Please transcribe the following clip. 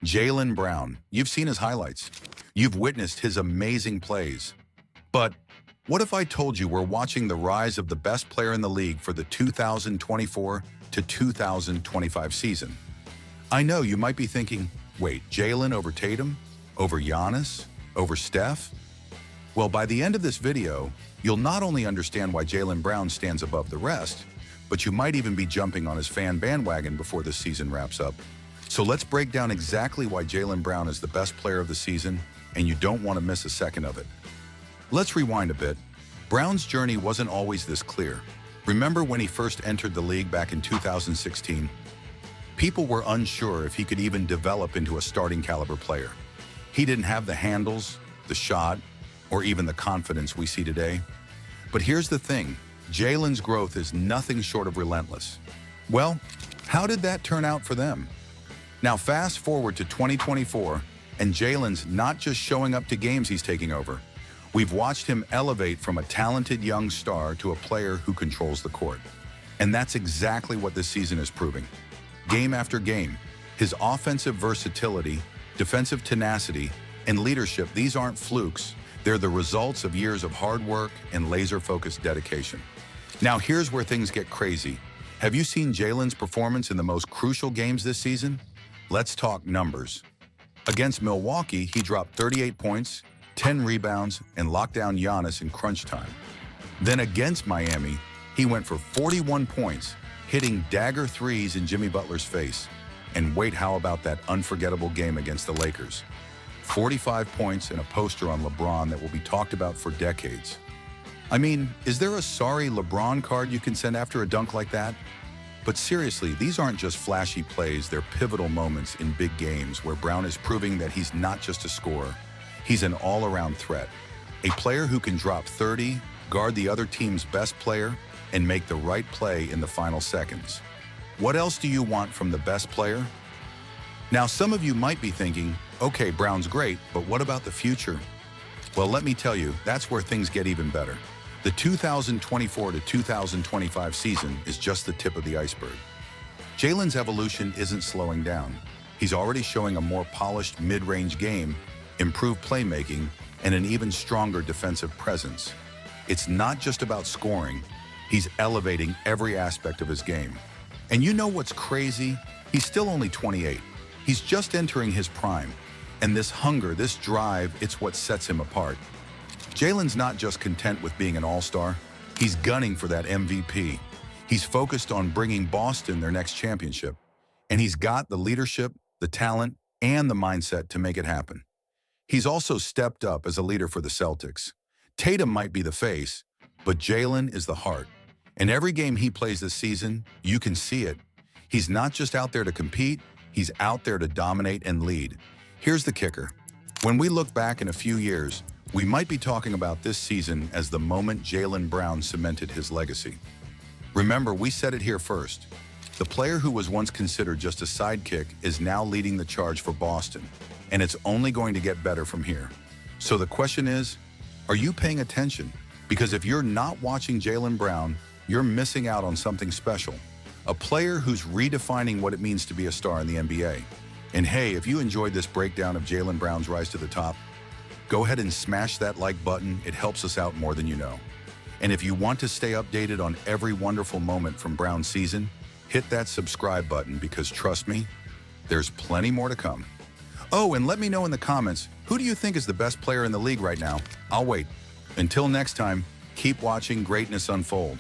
Jaylen Brown. You've seen his highlights. You've witnessed his amazing plays. But what if I told you we're watching the rise of the best player in the league for the 2024 to 2025 season? I know you might be thinking, wait, Jaylen over Tatum? Over Giannis? Over Steph? Well, by the end of this video, you'll not only understand why Jaylen Brown stands above the rest, but you might even be jumping on his fan bandwagon before this season wraps up. So let's break down exactly why Jaylen Brown is the best player of the season, and you don't want to miss a second of it. Let's rewind a bit. Brown's journey wasn't always this clear. Remember when he first entered the league back in 2016? People were unsure if he could even develop into a starting caliber player. He didn't have the handles, the shot, or even the confidence we see today. But here's the thing, Jaylen's growth is nothing short of relentless. Well, how did that turn out for them? Now fast forward to 2024, and Jaylen's not just showing up to games he's taking over. We've watched him elevate from a talented young star to a player who controls the court. And that's exactly what this season is proving. Game after game, his offensive versatility, defensive tenacity, and leadership, these aren't flukes. They're the results of years of hard work and laser-focused dedication. Now here's where things get crazy. Have you seen Jaylen's performance in the most crucial games this season? Let's talk numbers. Against Milwaukee, he dropped 38 points, 10 rebounds, and locked down Giannis in crunch time. Then against Miami, he went for 41 points, hitting dagger threes in Jimmy Butler's face. And wait, how about that unforgettable game against the Lakers? 45 points and a poster on LeBron that will be talked about for decades. I mean, is there a sorry LeBron card you can send after a dunk like that? But seriously, these aren't just flashy plays, they're pivotal moments in big games where Brown is proving that he's not just a scorer. He's an all-around threat. A player who can drop 30, guard the other team's best player, and make the right play in the final seconds. What else do you want from the best player? Now, some of you might be thinking, okay, Brown's great, but what about the future? Well, let me tell you, that's where things get even better. The 2024 to 2025 season is just the tip of the iceberg. Jaylen's evolution isn't slowing down. He's already showing a more polished mid-range game, improved playmaking, and an even stronger defensive presence. It's not just about scoring, he's elevating every aspect of his game. And you know what's crazy? He's still only 28. He's just entering his prime. And this hunger, this drive, it's what sets him apart. Jaylen's not just content with being an all-star, he's gunning for that MVP. He's focused on bringing Boston their next championship. And he's got the leadership, the talent, and the mindset to make it happen. He's also stepped up as a leader for the Celtics. Tatum might be the face, but Jaylen is the heart. And every game he plays this season, you can see it. He's not just out there to compete, he's out there to dominate and lead. Here's the kicker. When we look back in a few years, we might be talking about this season as the moment Jaylen Brown cemented his legacy. Remember, we said it here first. The player who was once considered just a sidekick is now leading the charge for Boston, and it's only going to get better from here. So the question is, are you paying attention? Because if you're not watching Jaylen Brown, you're missing out on something special. A player who's redefining what it means to be a star in the NBA. And hey, if you enjoyed this breakdown of Jaylen Brown's rise to the top, go ahead and smash that like button. It helps us out more than you know. And if you want to stay updated on every wonderful moment from Brown's season, hit that subscribe button because trust me, there's plenty more to come. Oh, and let me know in the comments, who do you think is the best player in the league right now? I'll wait. Until next time, keep watching greatness unfold.